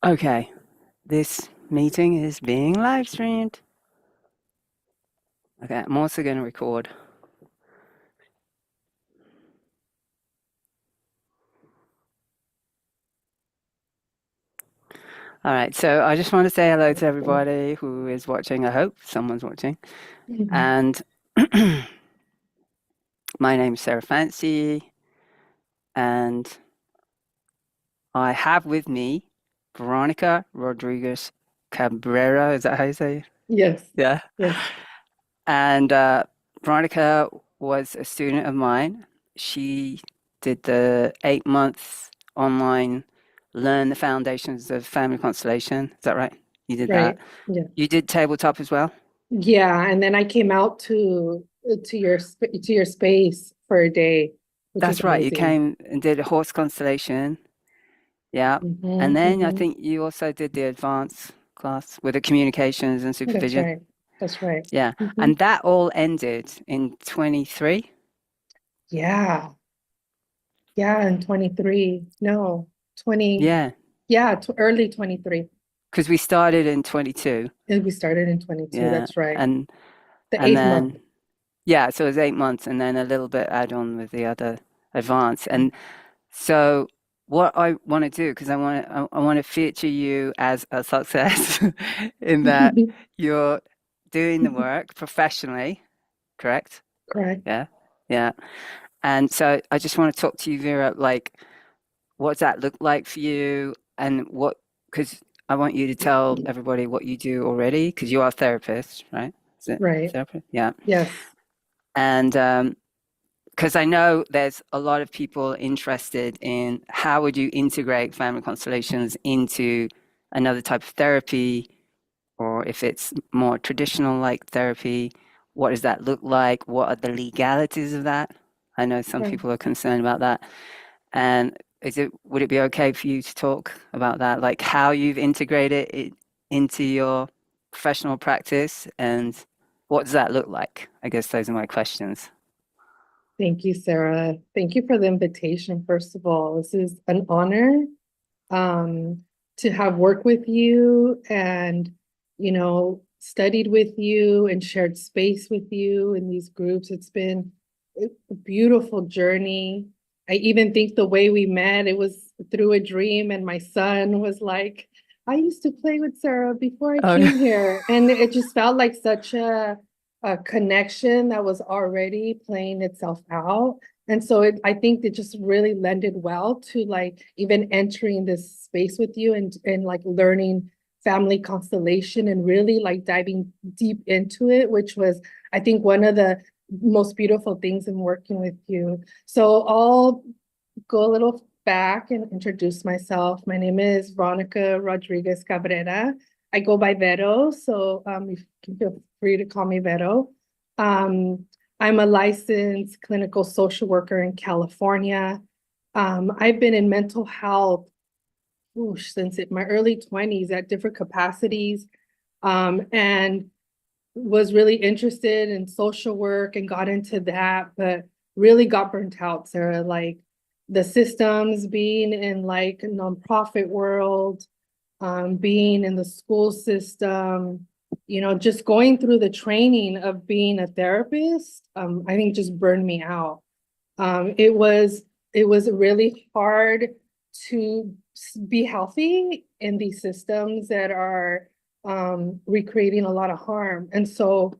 Okay, this meeting is being live streamed. Okay, I'm also going to record. All right, so I just want to say hello to everybody who is watching. I hope someone's watching. And my name's Sarah Fancy, and I have with me Veronica Rodriguez-Cabrera. Is that how you say it? Yes. Yeah. Yes. And Veronica was a student of mine. She did the 8 months online learn the foundations of Family Constellation. Is that right? You did Right. that. Yeah. You did tabletop as well? Yeah. And then I came out to your space for a day, which was That's right. You amazing. came and did a Horse Constellation. Yeah. And then I think you also did the advanced class with the communications and That's supervision. right. That's right. Yeah. And that all ended in 23. Yeah. Yeah. In 23. No, 20. Yeah. Yeah. Early 23. Because we started in 22. And we started in 22. Yeah. That's right. And The and eighth month. then yeah, so it was 8 months and then a little bit add on with the other advance. And so what I want to do, because I want to feature you as a success in that you're doing the work professionally, correct? Correct. Yeah. Yeah. And so I just want to talk to you, Vera, like, what does that look like for you? And what, because I want you to tell everybody what you do already, because you are a therapist, right? Is it Right. therapist? Yeah. Yes. And because I know there's a lot of people interested in how would you integrate family constellations into another type of therapy, or if it's more traditional like therapy, what does that look like? What are the legalities of that? I know some Right. people are concerned about that. And would it be okay for you to talk about that, like how you've integrated it into your professional practice and what does that look like? I guess those are my questions. Thank you, Sarah. Thank you for the invitation, first of all. This is an honor to have worked with you and, studied with you and shared space with you in these groups. It's been a beautiful journey. I even think the way we met, it was through a dream, and my son was like, I used to play with Sarah before I Oh, came here. And it just felt like such a connection that was already playing itself out. And so I think it just really lended well to like even entering this space with you and like learning family constellation and really like diving deep into it, which was, I think, one of the most beautiful things in working with you. So I'll go a little back and introduce myself. My name is Veronica Rodriguez-Cabrera. I go by Vero, so you can feel free to call me Vero. Um, I'm a licensed clinical social worker in California. I've been in mental health since my early 20s at different capacities, and was really interested in social work and got into that, but really got burnt out, Sarah, like the systems, being in like a nonprofit world, being in the school system, just going through the training of being a therapist, I think just burned me out. It was really hard to be healthy in these systems that are recreating a lot of harm. And so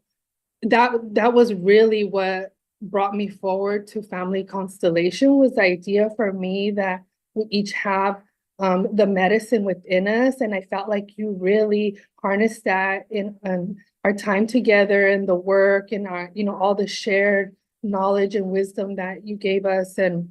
that was really what brought me forward to Family Constellation, was the idea for me that we each have the medicine within us. And I felt like you really harnessed that in our time together and the work and our, all the shared knowledge and wisdom that you gave us. And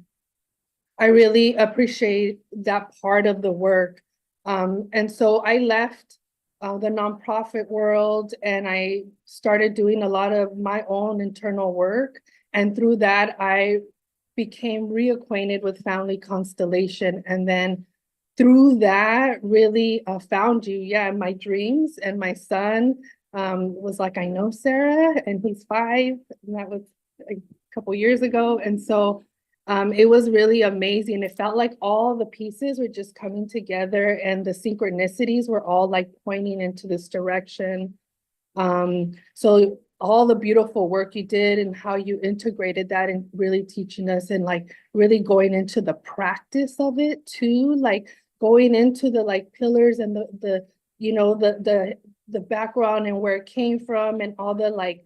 I really appreciate that part of the work. And so I left the nonprofit world and I started doing a lot of my own internal work. And through that, I became reacquainted with Family Constellation. And then through that, really found you, in my dreams. And my son was like, I know Sarah, and he's 5. And that was a couple years ago. And so It was really amazing. It felt like all the pieces were just coming together and the synchronicities were all like pointing into this direction. So all the beautiful work you did and how you integrated that and really teaching us and like really going into the practice of it too, like going into the like pillars and the you know the background and where it came from and all the like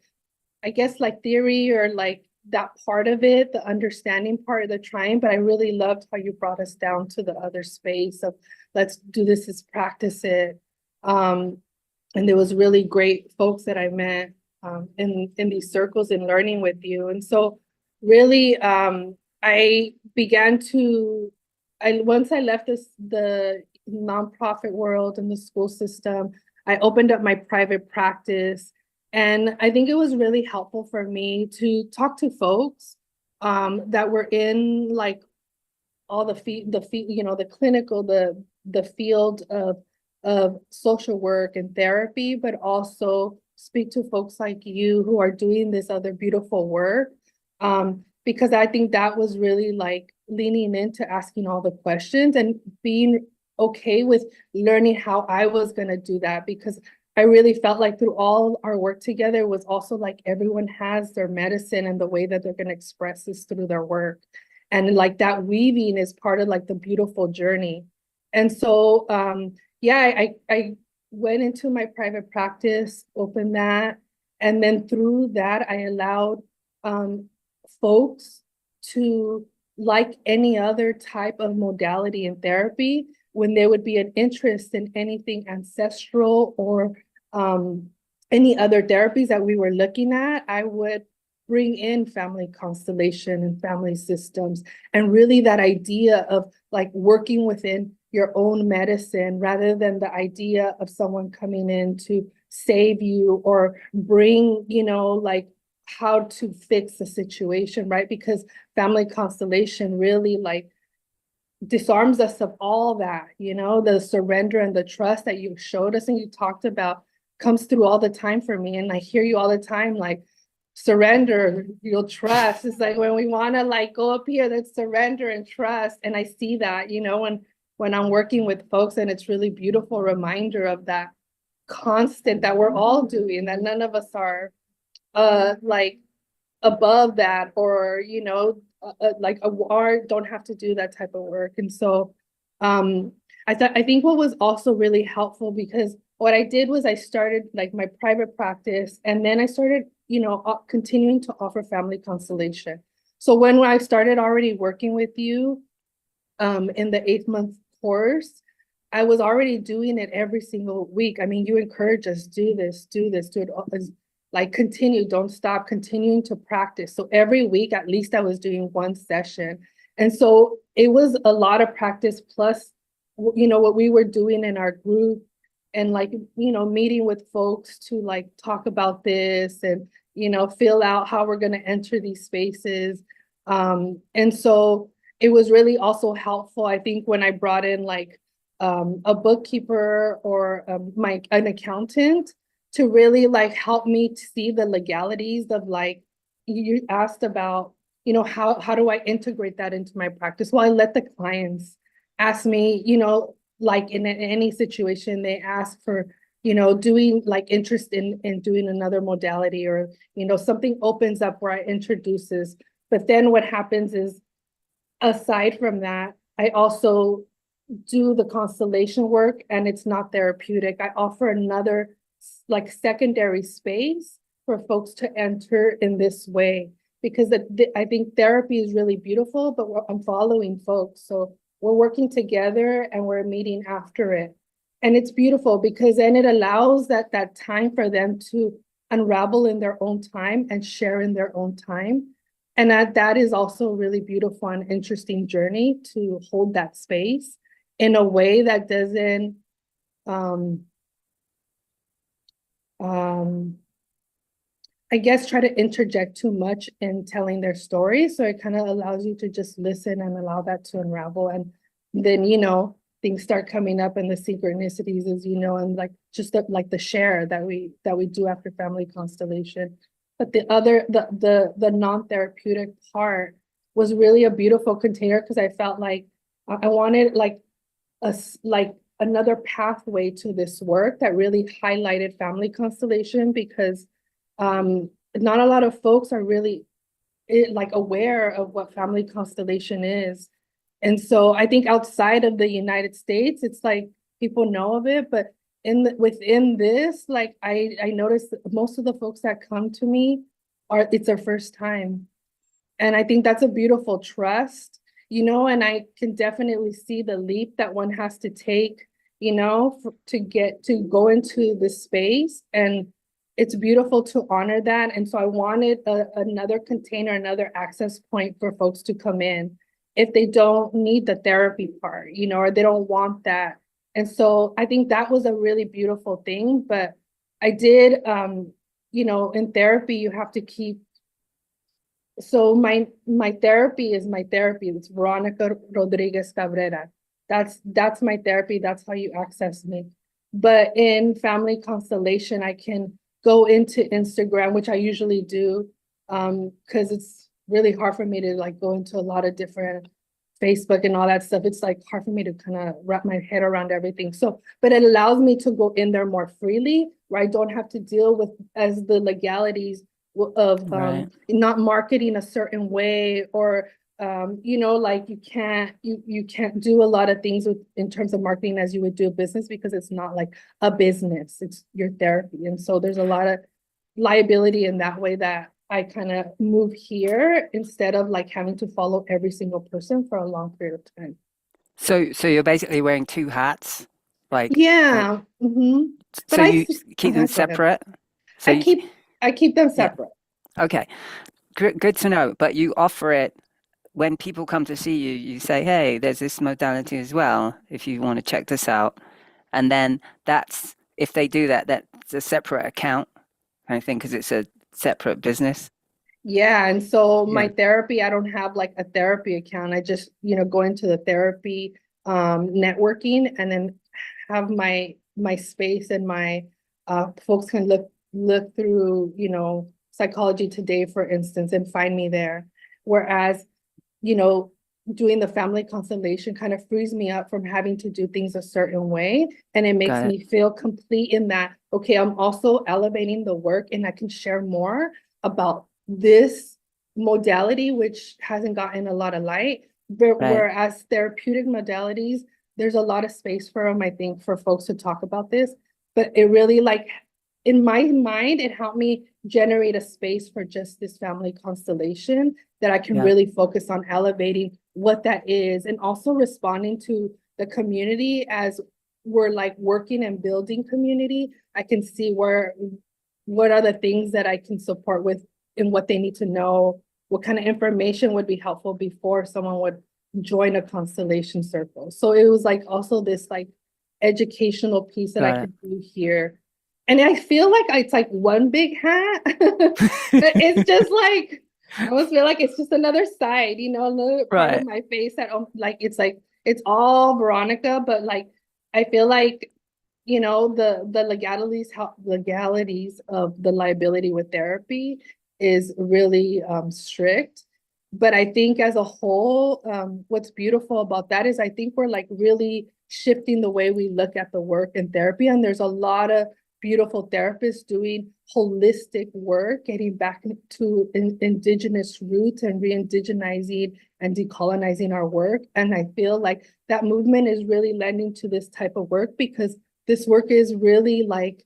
I guess like theory or like that part of it, the understanding part of the trying, but I really loved how you brought us down to the other space of let's do this, let's practice it. And there was really great folks that I met in these circles and learning with you. And so really I began to once I left the nonprofit world and the school system, I opened up my private practice. And I think it was really helpful for me to talk to folks that were in like all you know, the clinical, the field of social work and therapy, but also speak to folks like you who are doing this other beautiful work. Because I think that was really like leaning into asking all the questions and being okay with learning how I was going to do that, because I really felt like through all our work together was also like everyone has their medicine and the way that they're going to express this through their work. And like that weaving is part of like the beautiful journey. And so, yeah, I went into my private practice, opened that. And then through that, I allowed folks to, like any other type of modality in therapy, when there would be an interest in anything ancestral or any other therapies that we were looking at, I would bring in family constellation and family systems, and really that idea of like working within your own medicine rather than the idea of someone coming in to save you or bring, you know, like how to fix the situation, right? Because family constellation really like disarms us of all that, you know, the surrender and the trust that you showed us and you talked about comes through all the time for me. And I hear you all the time, like surrender, you'll trust. It's like when we want to like go up here, that's surrender and trust. And I see that, you know, when I'm working with folks, and it's really beautiful reminder of that constant that we're all doing, that none of us are like above that, or you know, like a war don't have to do that type of work. And so I think what was also really helpful, because what I did was I started like my private practice, and then I started, you know, continuing to offer family constellation. So when I started already working with you in the 8-month course, I was already doing it every single week. I mean, you encourage us, do this, do it, like continue, don't stop, continuing to practice. So every week, at least I was doing one session. And so it was a lot of practice, plus, you know, what we were doing in our group, and like, you know, meeting with folks to like talk about this and, you know, fill out how we're going to enter these spaces. And so it was really also helpful, I think, when I brought in like a bookkeeper or an accountant to really like help me to see the legalities of, like, you asked about, you know, how do I integrate that into my practice? Well, I let the clients ask me, you know, like in any situation, they ask for, you know, doing like interest in doing another modality, or, you know, something opens up where I introduce this. But then what happens is, aside from that, I also do the constellation work, and it's not therapeutic. I offer another like secondary space for folks to enter in this way, because I think therapy is really beautiful, but I'm following folks. So we're working together and we're meeting after it. And it's beautiful because then it allows that time for them to unravel in their own time and share in their own time. And that is also a really beautiful and interesting journey, to hold that space in a way that doesn't I guess try to interject too much in telling their story. So it kind of allows you to just listen and allow that to unravel. And then, you know, things start coming up, and the synchronicities, as you know, and like just like the share that we do after family constellation. But the other, the non-therapeutic part was really a beautiful container because I felt like I wanted like another pathway to this work that really highlighted family constellation because not a lot of folks are really like aware of what family constellation is. And so I think outside of the United States, it's like people know of it, but within this, like I noticed that most of the folks that come to me it's their first time. And I think that's a beautiful trust, and I can definitely see the leap that one has to take, to go into the space. And it's beautiful to honor that. And so I wanted another container, another access point for folks to come in if they don't need the therapy part, or they don't want that. And so I think that was a really beautiful thing. But I did, in therapy, you have to keep. So my therapy is my therapy. It's Veronica Rodriguez-Cabrera. That's my therapy. That's how you access me. But in Family Constellation, I can go into Instagram, which I usually do, because it's really hard for me to like go into a lot of different Facebook and all that stuff. It's like hard for me to kind of wrap my head around everything. So, but it allows me to go in there more freely, where I don't have to deal with as the legalities of not marketing a certain way, or like you can't do a lot of things in terms of marketing as you would do a business, because it's not like a business, it's your therapy. And so there's a lot of liability in that way that I kind of move here instead of like having to follow every single person for a long period of time. So you're basically wearing two hats, like Yeah. But so you keep them separate. So I keep them yeah, separate. okay, good to know. But you offer it when people come to see you. You say, "Hey, there's this modality as well. If you want to check this out," and then that's if they do that, that's a separate account kind of thing because it's a separate business. Yeah, and so my Yeah, therapy, I don't have like a therapy account. I just, go into the therapy networking, and then have my space, and my folks can look through, Psychology Today, for instance, and find me there. Whereas, you know, doing the family constellation kind of frees me up from having to do things a certain way. And it makes got it. me feel complete in that, okay, I'm also elevating the work, and I can share more about this modality, which hasn't gotten a lot of light. Right. Whereas therapeutic modalities, there's a lot of space for them, I think, for folks to talk about this. But it really, like, in my mind, it helped me generate a space for just this family constellation that I can Yeah. really focus on elevating what that is, and also responding to the community as we're like working and building community. I can see what are the things that I can support with, and what they need to know, what kind of information would be helpful before someone would join a constellation circle. So it was like also this like educational piece that I Got could do here. And I feel like it's like one big hat. It's just like, I almost feel like it's just another side, another part of Right. my face that like it's all Veronica, but like I feel like, the legalities of the liability with therapy is really strict. But I think as a whole, what's beautiful about that is I think we're like really shifting the way we look at the work in therapy. And there's a lot of beautiful therapists doing holistic work, getting back to indigenous roots and re-indigenizing and decolonizing our work. And I feel like that movement is really lending to this type of work, because this work is really like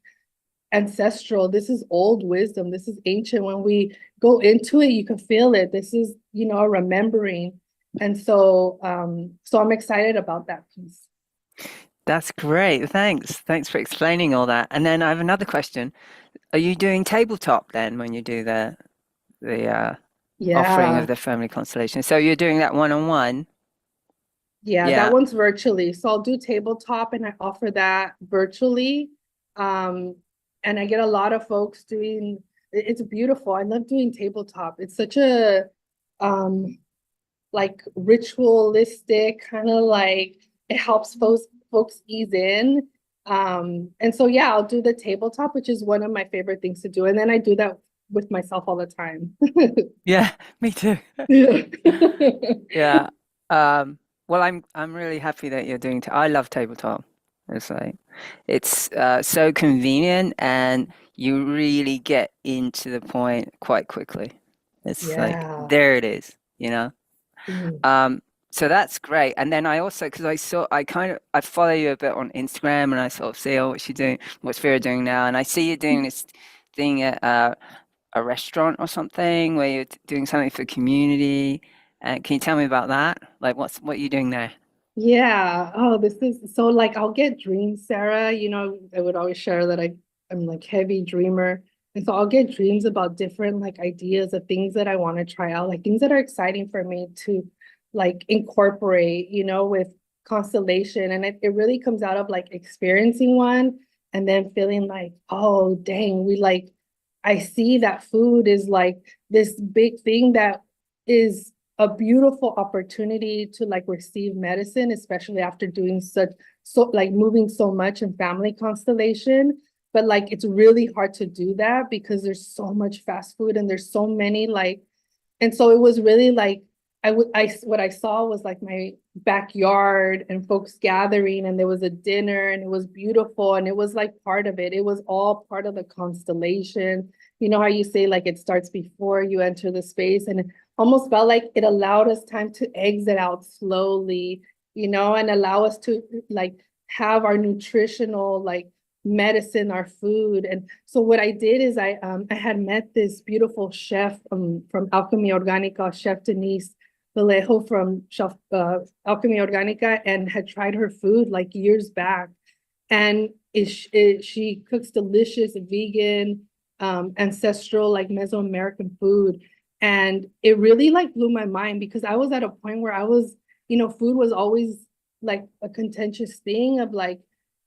ancestral. This is old wisdom. This is ancient. When we go into it, you can feel it. This is, a remembering. And so, so I'm excited about that piece. That's great. Thanks. Thanks for explaining all that. And then I have another question. Are you doing tabletop then when you do the offering of Yeah. the family constellation? So you're doing that one-on-one? Yeah, that Yeah. one's virtually. So I'll do tabletop, and I offer that virtually. Um, and I get a lot of folks doing, it's beautiful. I love doing tabletop. It's such a um like ritualistic kind of, like, it helps folks ease in. And so yeah, I'll do the tabletop, which is one of my favorite things to do. And then I do that with myself all the time. Yeah, me too. Yeah. Yeah. Well, I'm really happy that you're doing. I love tabletop. It's like so convenient, and you really get into the point quite quickly. It's like Yeah. there it is, you know. Mhm. So that's great. And then I also, because I follow you a bit on Instagram, and I sort of see, oh, what's she doing, what's Vera doing now, and I see you doing this thing at a restaurant or something where you're doing something for community. Can you tell me about that? Like, what are you doing there? Yeah. Oh, this is so like I'll get dreams, Sarah. You know, I would always share that I'm like heavy dreamer. And so I'll get dreams about different like ideas of things that I want to try out, like things that are exciting for me to like incorporate, you know, with constellation. And it really comes out of like experiencing one and then feeling like, oh, dang, I see that food is like this big thing that is a beautiful opportunity to like receive medicine, especially after doing like moving so much in family constellation. But like it's really hard to do that because there's so much fast food and there's so many like, and so it was really like what I saw was like my backyard and folks gathering, and there was a dinner and it was beautiful, and it was like part of it. It was all part of the constellation. You know how you say like it starts before you enter the space, and it almost felt like it allowed us time to exit out slowly, you know, and allow us to like have our nutritional like medicine, our food. And so what I did is I had met this beautiful chef from Alchemy Organica, Chef Denise Vallejo from Chef Alchemy Organica, and had tried her food like years back. And she cooks delicious vegan, ancestral like Mesoamerican food. And it really like blew my mind because I was at a point where I was, you know, food was always like a contentious thing of like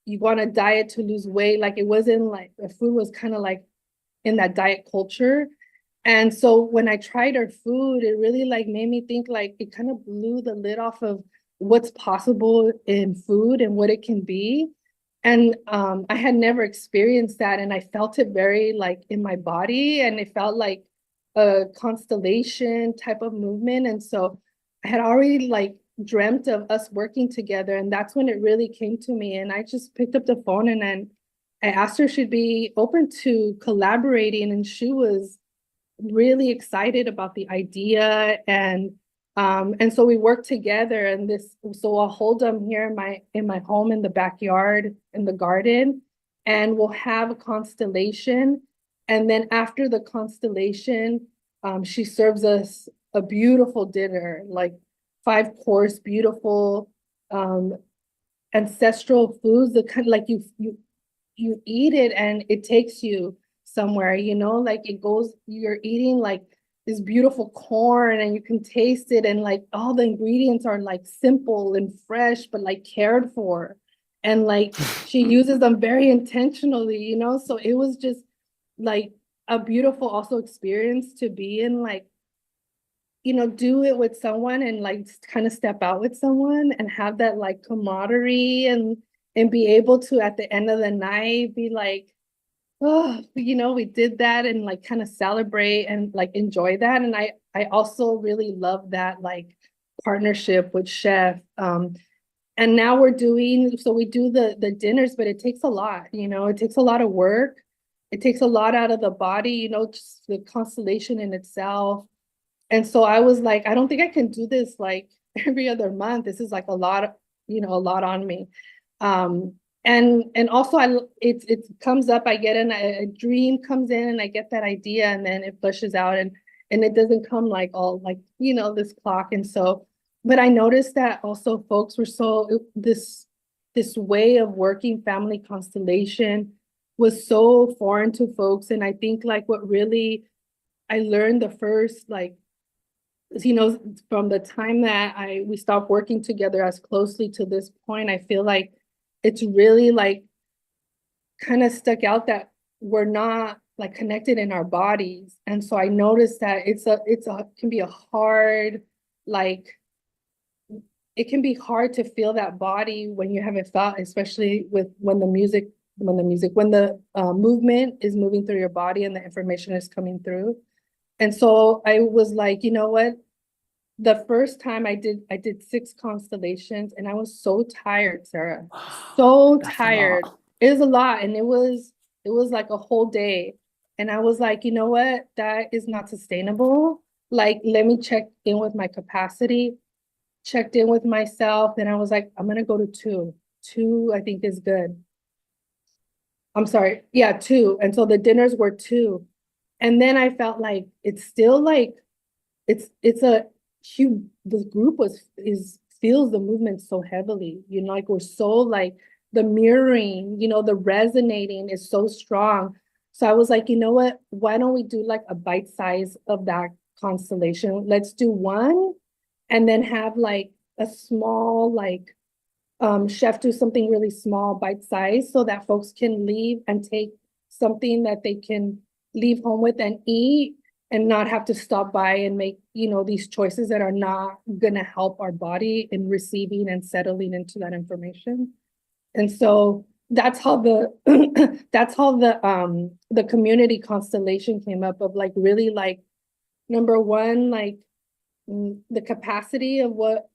you want a diet to lose weight. Like it wasn't like food was kind of like in that diet culture. And so when I tried her food, it really like made me think like it kind of blew the lid off of what's possible in food and what it can be. And I had never experienced that. And I felt it very like in my body, and it felt like a constellation type of movement. And so I had already like dreamt of us working together. And that's when it really came to me. And I just picked up the phone and then I asked her if she'd be open to collaborating. And she was really excited about the idea. And so we worked together, and so I'll hold them here in my home in the backyard in the garden, and we'll have a constellation. And then after the constellation, she serves us a beautiful dinner, like 5 course, beautiful ancestral foods, the kind of like you eat it and it takes you somewhere, you know, like it goes, you're eating like this beautiful corn and you can taste it, and like all the ingredients are like simple and fresh but like cared for, and like she uses them very intentionally, you know. So it was just like a beautiful also experience to be in, like, you know, do it with someone and like kind of step out with someone and have that like camaraderie, and be able to at the end of the night be like, oh, you know, we did that, and like kind of celebrate and like enjoy that. And I also really love that like partnership with Chef. And now we're doing, so we do the dinners, but it takes a lot, you know, it takes a lot of work. It takes a lot out of the body, you know, just the constellation in itself. And so I was like, I don't think I can do this like every other month. This is like a lot, you know, a lot on me. Um, and also it comes up, I get a dream comes in and I get that idea, and then it flushes out, and it doesn't come like all like, you know, this clock. And so, but I noticed that also folks were this way of working family constellation was so foreign to folks. And I think like what really I learned the first like, you know, from the time that we stopped working together as closely to this point, I feel like it's really like kind of stuck out that we're not like connected in our bodies. And so I noticed that can be a hard, like, it can be hard to feel that body when you haven't felt, especially with when the music when the movement is moving through your body and the information is coming through. And so I was like, you know what? The first time I did 6 constellations and I was so tired, Sarah. So That's a tired. lot. It was a lot. And it was like a whole day. And I was like, you know what? That is not sustainable. Like, let me check in with my capacity, checked in with myself. And I was like, I'm gonna go to 2. 2, I think, is good. I'm sorry. Yeah, 2. And so the dinners were 2. And then I felt like it's still like it's a huge, the group feels the movement so heavily, like we're so like the mirroring, the resonating is so strong. So I was like, you know what, why don't we do like a bite size of that constellation? Let's do 1 and then have like a small like chef do something really small bite size so that folks can leave and take something that they can leave home with and eat and not have to stop by and make, these choices that are not going to help our body in receiving and settling into that information. And so that's how the community constellation came up, of like really like number one, like the capacity of what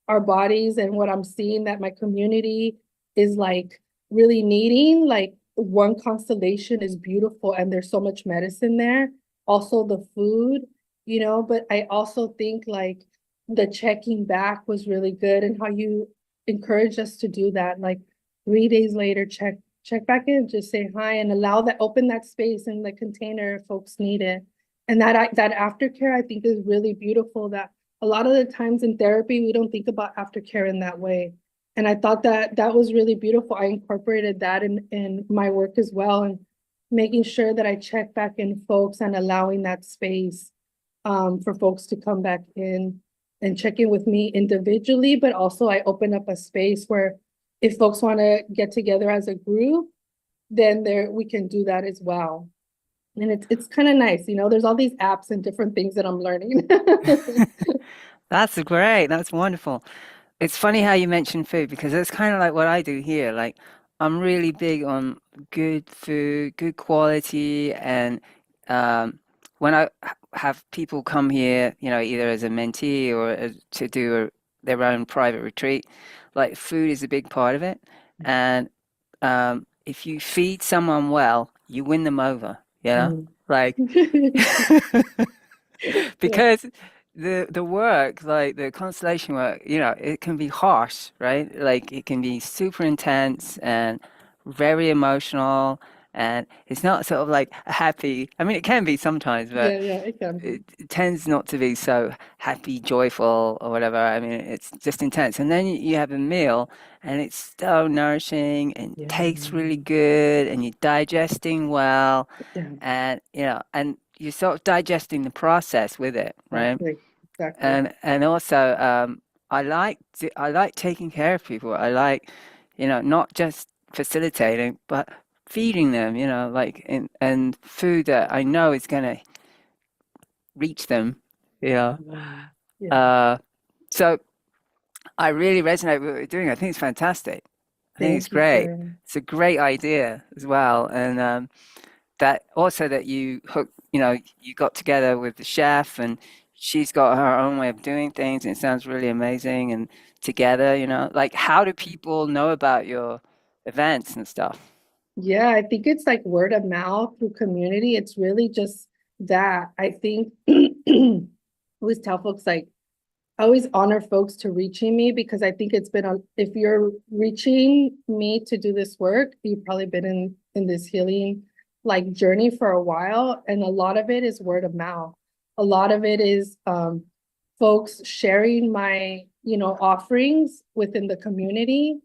our bodies and what I'm seeing that my community is like really needing. Like, 1 constellation is beautiful and there's so much medicine there. Also the food, but I also think like the checking back was really good, and how you encourage us to do that. Like 3 days later, check back in, just say hi and open that space in the container if folks need it. And that aftercare, I think, is really beautiful. That a lot of the times in therapy, we don't think about aftercare in that way. And I thought that was really beautiful. I incorporated that in my work as well, and making sure that I check back in folks and allowing that space for folks to come back in and check in with me individually. But also I open up a space where if folks want to get together as a group, then we can do that as well. And it's kind of nice, there's all these apps and different things that I'm learning. That's great. That's wonderful. It's funny how you mention food, because it's kind of like what I do here. Like, I'm really big on good food, good quality, and when have people come here, either as a mentee or to do their own private retreat, like food is a big part of it. And if you feed someone well, you win them over, Mm. like Yeah, because the work, like the constellation work, it can be harsh, right? Like it can be super intense and very emotional, and it's not sort of like happy. I mean, it can be sometimes, but yeah, it can be. it tends not to be so happy, joyful, or whatever. I mean, it's just intense. And then you have a meal, and it's so nourishing and Yeah, tastes really good, and you're digesting well, yeah, and and you're sort of digesting the process with it, right? exactly. And also, I like taking care of people. I like, not just facilitating, but feeding them, like and food that I know is gonna reach them. Yeah. Yeah, Uh, so I really resonate with what you're doing. I think it's fantastic. I think it's thank you, great. Sarah. It's a great idea as well. And that also that you got together with the chef, and she's got her own way of doing things, and it sounds really amazing. And together, like, how do people know about your events and stuff? Yeah, I think it's like word of mouth through community. It's really just that. I think I always tell folks, like, I always honor folks to reaching me, because I think it's been if you're reaching me to do this work, you've probably been in this healing like journey for a while. And a lot of it is word of mouth. A lot of it is folks sharing my, offerings within the community.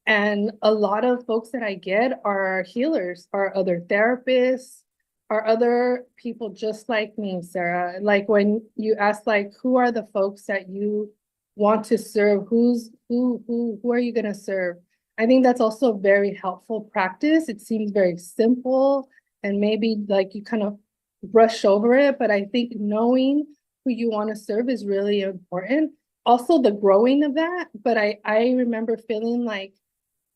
And a lot of folks that I get are healers, are other therapists, are other people just like me, Sarah. Like when you ask, like, who are the folks that you want to serve? Who are you gonna serve? I think that's also a very helpful practice. It seems very simple and maybe like you kind of brush over it, but I think knowing who you want to serve is really important. Also the growing of that, but I remember feeling like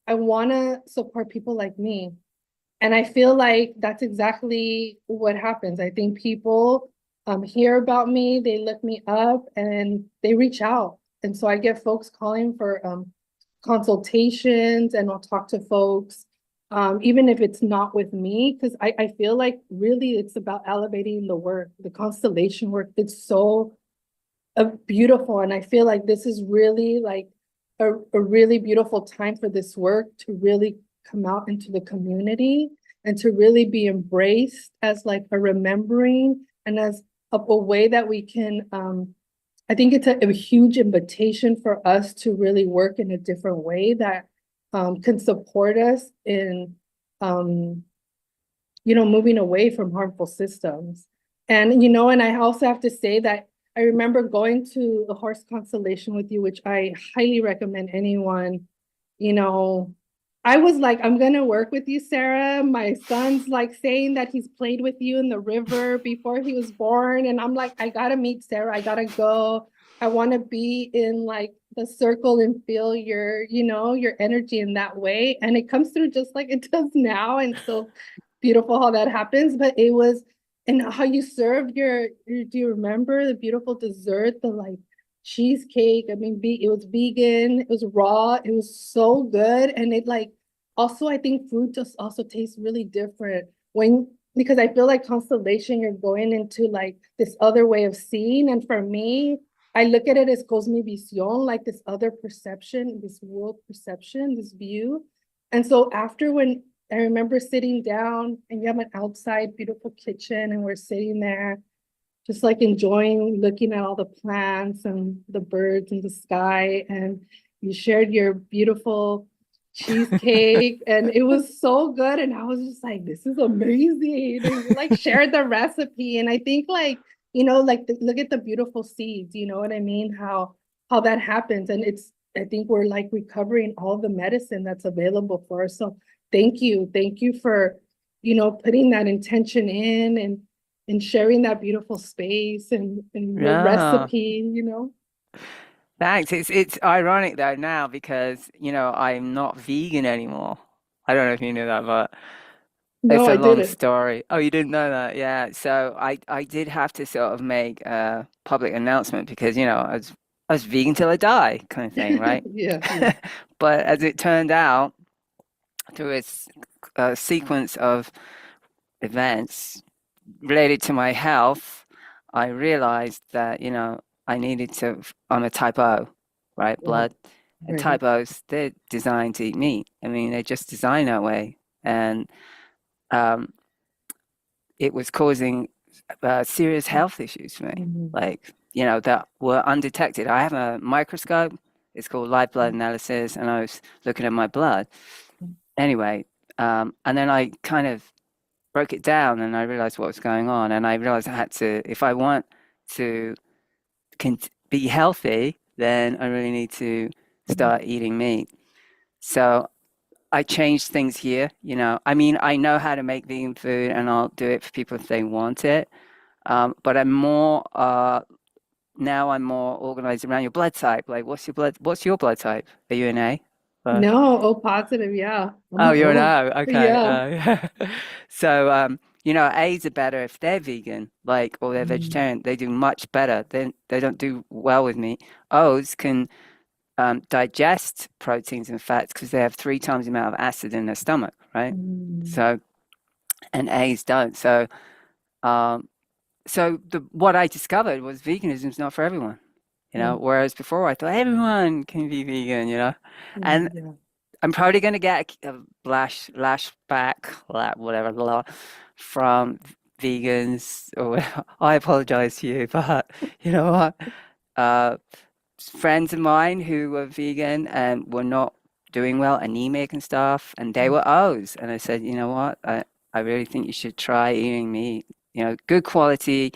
I want to support people like me. And I feel like that's exactly what happens. I think people hear about me, they look me up, and they reach out. And so I get folks calling for consultations, and I'll talk to folks, even if it's not with me, because I feel like really it's about elevating the work, the constellation work. It's so beautiful. And I feel like this is really like a really beautiful time for this work to really come out into the community and to really be embraced as like a remembering and as a way that we can, I think it's a huge invitation for us to really work in a different way that can support us in, moving away from harmful systems. And, and I also have to say that I remember going to the Horse Constellation with you, which I highly recommend anyone, you know, I was like, I'm gonna work with you, Sarah. My son's like saying that he's played with you in the river before he was born. And I'm like, I gotta meet Sarah. I gotta go. I want to be in like the circle and feel your energy in that way. And it comes through just like it does now. And so beautiful how that happens. But it was, and how you served do you remember the beautiful dessert, the like cheesecake? I mean, it was vegan, it was raw, it was so good. And it like, also, I think food just also tastes really different because I feel like Constellation, you're going into like this other way of seeing. And for me, I look at it as cosmovisión, like this other perception, this world perception, this view. And so after when I remember sitting down and you have an outside beautiful kitchen and we're sitting there just like enjoying looking at all the plants and the birds in the sky, and you shared your beautiful cheesecake and it was so good, and I was just like, this is amazing. And you like shared the recipe, and I think like like look at the beautiful seeds, you know what I mean, how that happens. And I think we're like recovering all the medicine that's available for us. So thank you for putting that intention in and sharing that beautiful space and the Yeah. recipe. Thanks. It's ironic though now because, I'm not vegan anymore. I don't know if you knew that, but No, it's a I long didn't. story. Oh, you didn't know that? Yeah. So I did have to sort of make a public announcement because, I was vegan till I die kind of thing, right? Yeah, yeah. But as it turned out, through a sequence of events related to my health, I realized that, I needed to, I'm a type O, right? Right, Blood. And right. type O's, they're designed to eat meat. I mean, they're just designed that way. And um, it was causing serious health issues for me, Mhm. like, that were undetected. I have a microscope. It's called live blood analysis. And I was looking at my blood. Anyway, and then I kind of broke it down and I realized what was going on. And I realized I had to, if I want to be healthy, then I really need to start eating meat. So I changed things here. I mean, I know how to make vegan food and I'll do it for people if they want it. But now I'm more organized around your blood type. Like, what's your blood type? Are you an A? Uh, No, O positive, yeah. I'm oh, an you're an O. O. Okay. Yeah. So, A's are better if they're vegan, like, or they're Mm, vegetarian. They do much better. They don't do well with meat. O's can digest proteins and fats because they have 3 times the amount of acid in their stomach, right? mm, So, and A's don't. Um, so what I discovered was veganism is not for everyone, mm, whereas before I thought everyone can be vegan. And yeah. I'm probably going to get a lash back, whatever, from vegans. Or I apologize to you, but you know what? Uh, Friends of mine who were vegan and were not doing well, anemic and stuff, and they were O's. And I said, you know what? I really think you should try eating meat. Good quality.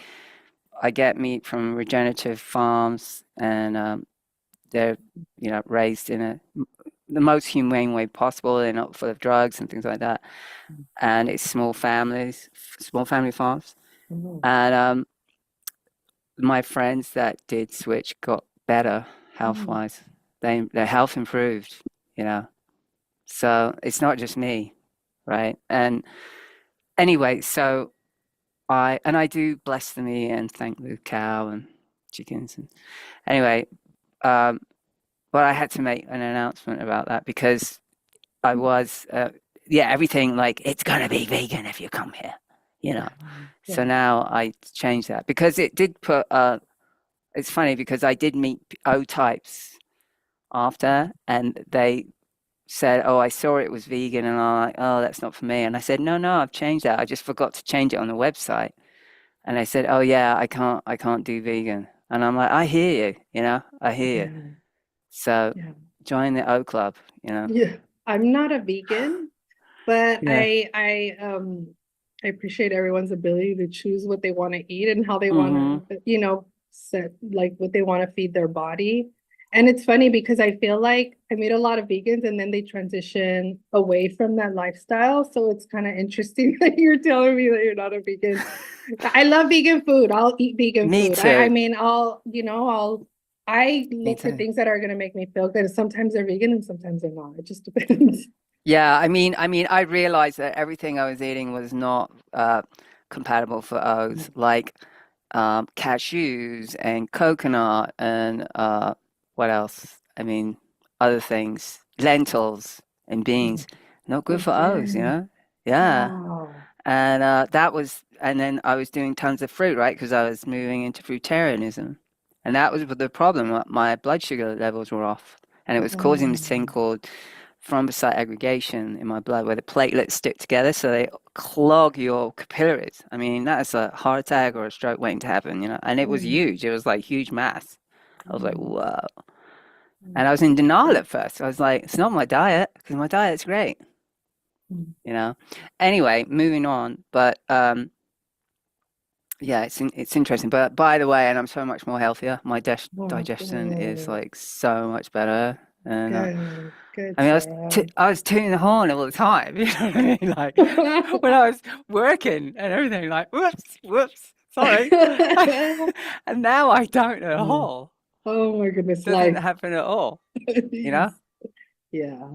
I get meat from regenerative farms, and they're raised in the most humane way possible. They're not full of drugs and things like that. And it's small families, small family farms. Mm, And my friends that did switch got better health mm. wise. Their health improved, you know. So it's not just me, right? And anyway, so I do bless the meat and thank the cow and chickens. And anyway, um, but I had to make an announcement about that because I was, yeah, everything like it's gonna be vegan if you come here, you know. Yeah, So yeah. now I changed that because it did put. It's funny because I did meet O types after, and they said, "Oh, I saw it was vegan," and I'm like, "Oh, that's not for me." And I said, "No, no, I've changed that. I just forgot to change it on the website." And they said, "Oh, yeah, I can't do vegan." And I'm like, "I hear you, you know, I hear you." Yeah, So yeah. join the O Club, you know. Yeah. I'm not a vegan, but Yeah. I appreciate everyone's ability to choose what they want to eat and how they want Mm-hmm. to, set like what they want to feed their body. And it's funny because I feel like I meet a lot of vegans and then they transition away from that lifestyle. So it's kind of interesting that you're telling me that you're not a vegan. I love vegan food. I'll eat vegan Me food. I too. mean, I Me look for too. things that are going to make me feel good. Sometimes they're vegan and sometimes they're not. It just depends. Yeah, I realized that everything I was eating was not compatible for O's, like cashews and coconut and what else? I mean, other things, lentils and beans, not good Oh, for O's, you damn. know? Yeah. Wow. And and then I was doing tons of fruit, right? Because I was moving into fruitarianism. And that was the problem. My blood sugar levels were off. And it was causing this thing Oh, called thrombocyte aggregation in my blood where the platelets stick together so they clog your capillaries. I mean, that's a heart attack or a stroke waiting to happen, you know? And it was oh, huge. It was like huge mass. I was like, oh, whoa. oh. And I was in denial at first. I was like, it's not my diet because my diet's great, Mm. you know? Anyway, moving on. But yeah, it's interesting. But by the way, and I'm so much more healthier. My Oh, digestion is good, like so much better. And good, I mean, Sarah. I was tooting the horn all the time. You know what I mean? Like when I was working and everything, like whoops, sorry. And now I don't at Oh, all. oh my goodness, Doesn't life. happen at all. You Yes. know. Yeah.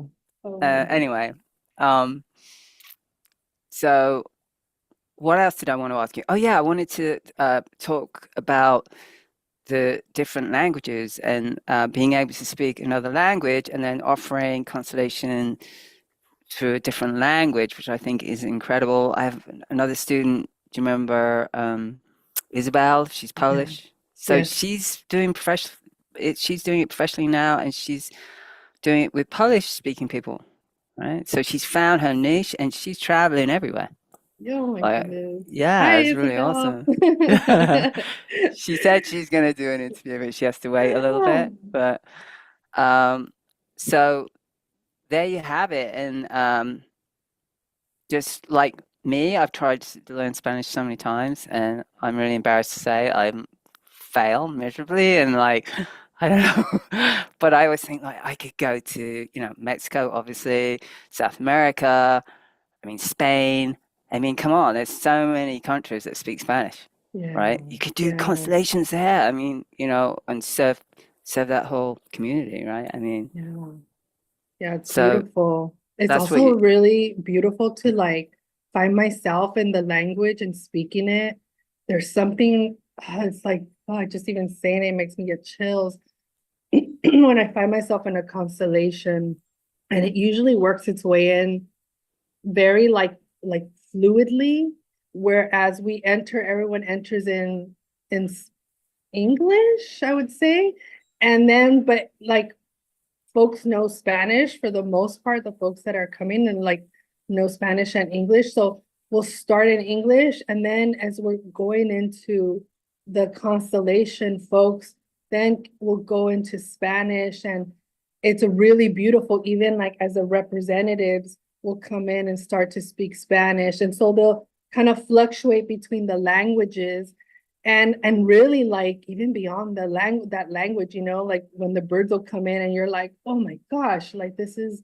Oh my goodness. Anyway, um, so what else did I want to ask you? Oh yeah, I wanted to talk about the different languages and being able to speak another language and then offering constellation through a different language, which I think is incredible. I have another student. Do you remember Isabel? She's Yeah. Polish, so Yes. she's doing professional. She's doing it professionally now, and she's doing it with Polish-speaking people, right? So she's found her niche, and she's traveling everywhere. Oh my Like, goodness. yeah, Hi, it's really Isabel. awesome. She said she's gonna do an interview, but she has to wait a little bit. But um, so there you have it, and just like me, I've tried to learn Spanish so many times, and I'm really embarrassed to say I fail miserably. And like, I don't know, but I always think like I could go to, you know, Mexico, obviously, South America. I mean, Spain. I mean, come on, there's so many countries that speak Spanish, Yeah. right? You could do Yeah. constellations there. I mean, you know, and serve that whole community, right? I mean, Yeah. Yeah, it's so beautiful. It's that's what also you. really beautiful to like find myself in the language and speaking it. There's something, it's like, oh, just even saying it makes me get chills when I find myself in a constellation. And it usually works its way in very like fluidly, whereas everyone enters in English, I would say. And then, but like folks know Spanish for the most part, the folks that are coming and like know Spanish and English. So we'll start in English. And then as we're going into the constellation, folks, then we'll go into Spanish. And it's a really beautiful, even like as the representatives will come in and start to speak Spanish. And so they'll kind of fluctuate between the languages and really like even beyond the language, like when the birds will come in and you're like, oh my gosh, like this is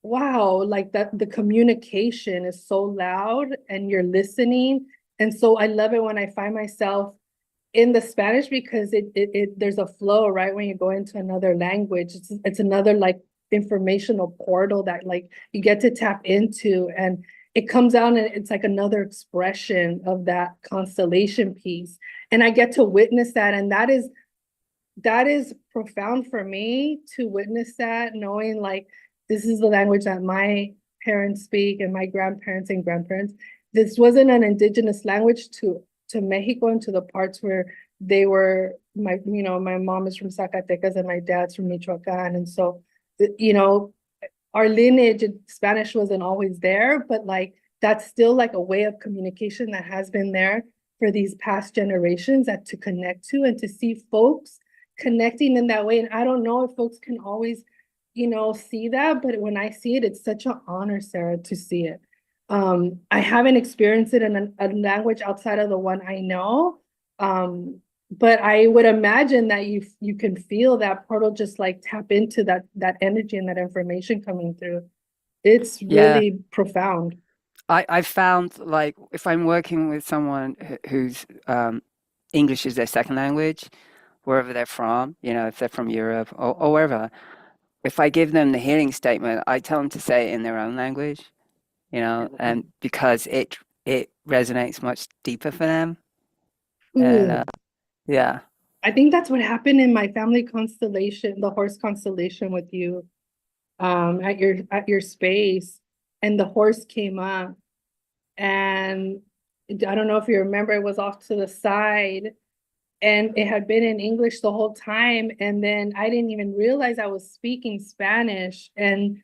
wow, like that the communication is so loud and you're listening. And so I love it when I find myself in the Spanish because it there's a flow, right? When you go into another language, it's another like informational portal that like you get to tap into, and it comes out and it's like another expression of that constellation piece. And I get to witness that. And that is profound for me to witness that, knowing like this is the language that my parents speak and my grandparents and grandparents. This wasn't an indigenous language to Mexico and to the parts where they were, my mom is from Zacatecas and my dad's from Michoacan. And so, our lineage in Spanish wasn't always there, but like that's still like a way of communication that has been there for these past generations, that to connect to and to see folks connecting in that way. And I don't know if folks can always, see that, but when I see it, it's such an honor, Sarah, to see it. I haven't experienced it in a language outside of the one I know. But I would imagine that you can feel that portal just like tap into that energy and that information coming through. It's really profound. I found like if I'm working with someone who's English is their second language, wherever they're from, if they're from Europe or wherever, if I give them the healing statement, I tell them to say it in their own language, and because it resonates much deeper for them. And yeah. I think that's what happened in my family constellation, the horse constellation with you, at your space, and the horse came up, and I don't know if you remember, it was off to the side, and it had been in English the whole time, and then I didn't even realize I was speaking Spanish, and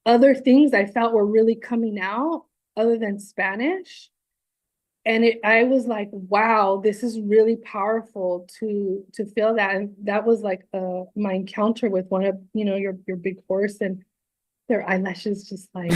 other things I felt were really coming out other than Spanish. And I was like, wow, this is really powerful to feel that. And that was like my encounter with one of, your big horse, and their eyelashes just like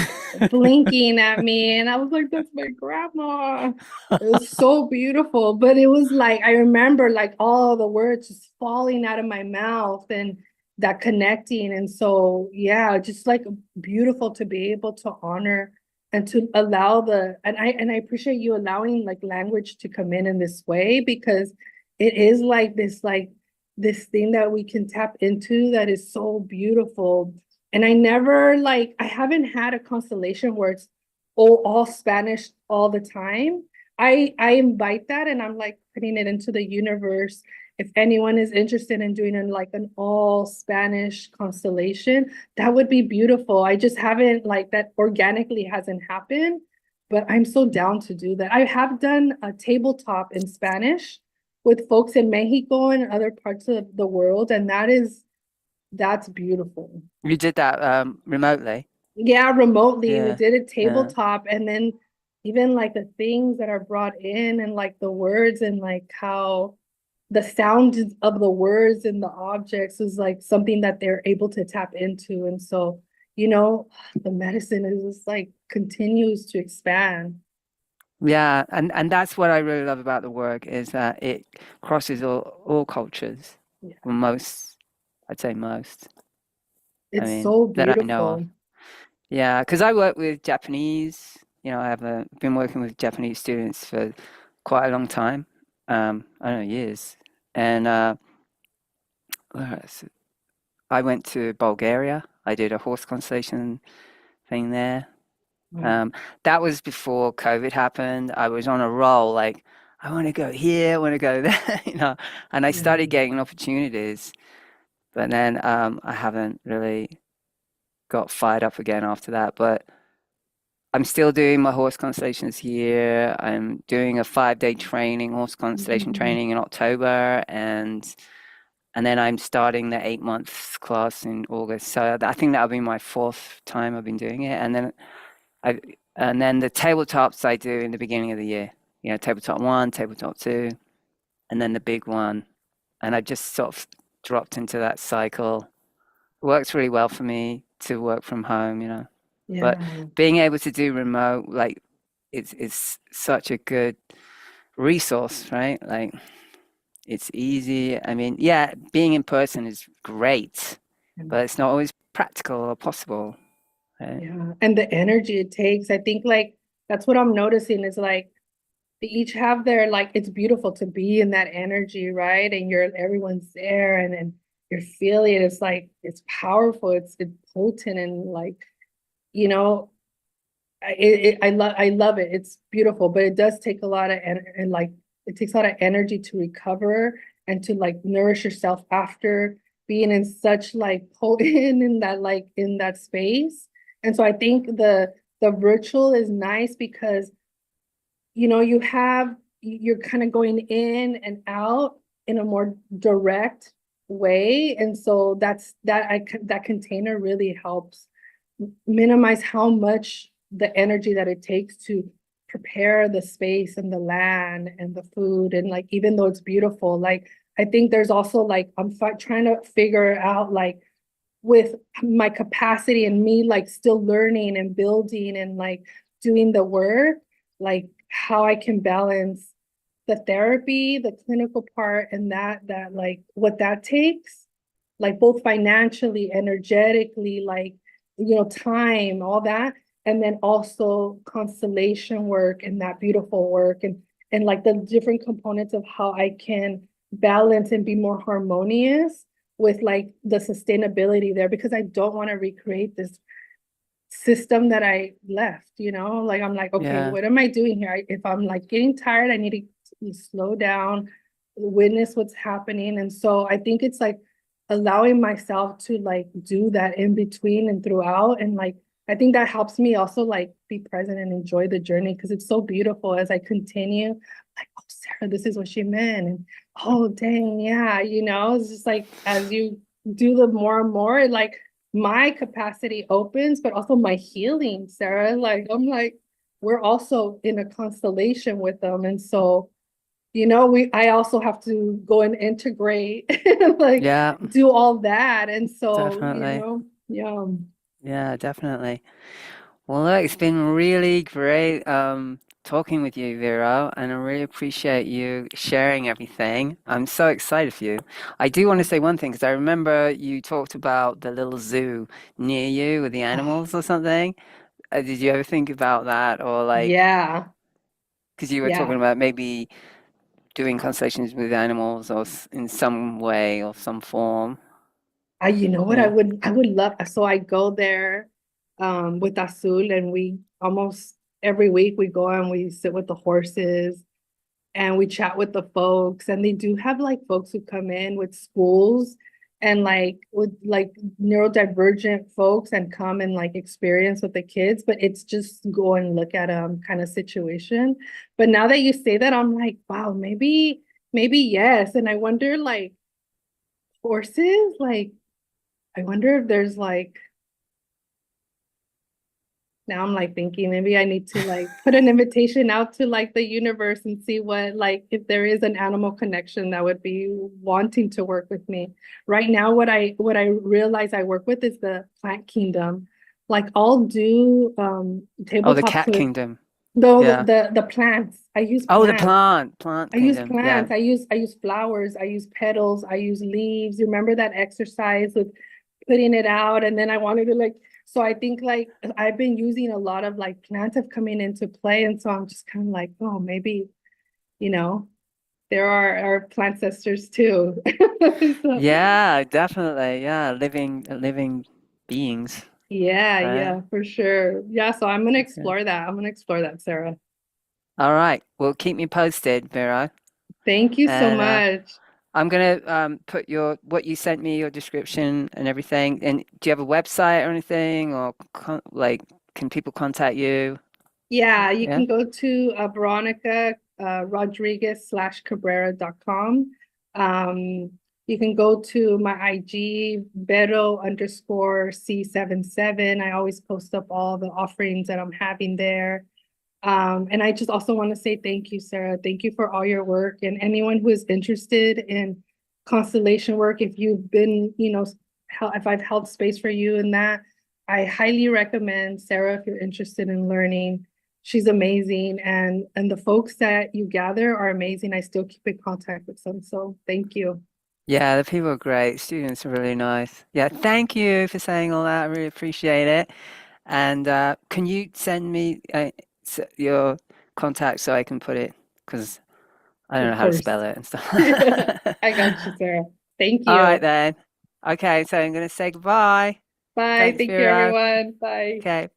blinking at me. And I was like, that's my grandma. It was so beautiful. But it was like, I remember like all the words just falling out of my mouth and that connecting. And so, yeah, just like beautiful to be able to honor and to allow and I appreciate you allowing like language to come in this way, because it is like this thing that we can tap into that is so beautiful. And I haven't had a constellation where it's all Spanish all the time. I invite that, and I'm like putting it into the universe. If anyone is interested in doing an all Spanish constellation, that would be beautiful. I just haven't, like, that organically hasn't happened, but I'm so down to do that. I have done a tabletop in Spanish with folks in Mexico and other parts of the world, and that's beautiful. You did that remotely? Yeah, remotely. We Yeah. did a tabletop, and then even like the things that are brought in, and like the words, and like how the sound of the words and the objects is like something that they're able to tap into. And so, the medicine is just like continues to expand. Yeah, and that's what I really love about the work, is that it crosses all cultures. Yeah. Well, most, I'd say most. It's so that I know of. beautiful. Yeah, because I work with Japanese. I've been working with Japanese students for quite a long time. I don't know, years. And I went to Bulgaria. I did a horse constellation thing there. Wow. That was before COVID happened. I was on a roll, like, I want to go here, I want to go there, and I started getting opportunities, but then I haven't really got fired up again after that. But I'm still doing my horse constellations here. I'm doing a 5-day training, horse constellation training in October, and then I'm starting the 8-month class in August. So I think that'll be my 4th time I've been doing it. And then the tabletops I do in the beginning of the year. Tabletop 1, tabletop 2, and then the big one. And I just sort of dropped into that cycle. It works really well for me to work from home. But being able to do remote, like, it's such a good resource, right? Like, it's easy. Yeah, being in person is great, but it's not always practical or possible. Right? Yeah, and the energy it takes, I think, like, that's what I'm noticing is like they each have their, like, it's beautiful to be in that energy, right? And everyone's there, and then you're feeling it. It's like, it's powerful, it's potent, and like, you know, I love it. It's beautiful, but it does take a lot of and like it takes a lot of energy to recover and to like nourish yourself after being in such like potent in that like in that space. And so I think the virtual is nice because you have you're kind of going in and out in a more direct way. And so that container really helps minimize how much the energy that it takes to prepare the space and the land and the food. And like, even though it's beautiful, like, I think there's also like, trying to figure out like with my capacity and me like still learning and building and like doing the work, like how I can balance the therapy, the clinical part, and that like what that takes, like both financially, energetically, like time, all that, and then also constellation work and that beautiful work, and like the different components of how I can balance and be more harmonious with like the sustainability there, because I don't want to recreate this system that I left, like I'm like, okay, Yeah. what am I doing here? If I'm like getting tired, I need to slow down, witness what's happening. And so I think it's like allowing myself to like do that in between and throughout. And like, I think that helps me also like be present and enjoy the journey, because it's so beautiful as I continue, like, oh, Sarah, this is what she meant. And oh, dang, yeah, it's just like as you do the more and more, like my capacity opens, but also my healing, Sarah. Like, I'm like, we're also in a constellation with them. And so, I also have to go and integrate, like Yeah, do all that. And so, definitely. yeah. Yeah, definitely. Well, look, it's been really great talking with you, Vero, and I really appreciate you sharing everything. I'm so excited for you. I do want to say one thing because I remember you talked about the little zoo near you with the Oh, animals or something. Did you ever think about that, or like, yeah, because you were talking yeah. about maybe doing consultations with animals or in some way or some form? You know what Yeah. I would love. So I go there with Azul, and we almost every week we go and we sit with the horses and we chat with the folks. And they do have like folks who come in with schools and like with like neurodivergent folks and come and like experience with the kids, but it's just go and look at them kind of situation. But now that you say that, I'm like, wow, maybe yes. And I wonder, like, horses, like, I wonder if there's like, now I'm like thinking maybe I need to like put an invitation out to like the universe and see what, like, if there is an animal connection that would be wanting to work with me. Right now, what I realize I work with is the plant kingdom. Like, I'll do Oh, the tabletop cat clip. kingdom. No, Yeah. the plants. I use Oh, the plants. plant I use kingdom. Yeah. plants. I use flowers. I use petals. I use leaves. You remember that exercise with putting it out? And then I wanted to like, so I think like I've been using a lot of like plants have coming into play. And so I'm just kind of like, oh, maybe, you know, there are our plant sisters too. So, Yeah, definitely. Yeah, living beings, right? yeah, for sure. Yeah, so I'm gonna That's it. explore that. I'm gonna explore that, Sarah. All right. Well, keep me posted, Vero. Thank you so And much. I'm gonna put your what you sent me, your description and everything. And do you have a website or anything, or like, can people contact you? Yeah, you Yeah. can go to Veronica Rodriguez/Cabrera.com. Um, you can go to my IG, Vero_C77. I always post up all the offerings that I'm having there. And I just also want to say thank you, Sarah. Thank you for all your work, and anyone who is interested in constellation work. If you've been, if I've held space for you in that, I highly recommend Sarah if you're interested in learning. She's amazing, and the folks that you gather are amazing. I still keep in contact with them, so thank you. Yeah, the people are great. Students are really nice. Yeah, thank you for saying all that. I really appreciate it. And can you send me your contact so I can put it? Because I don't Of know how to course. spell it and stuff. I got you, Sarah. Thank All right you. then. Okay, so I'm going to say goodbye. Bye. Thanks, Thank you, Vero. everyone. Bye. Okay.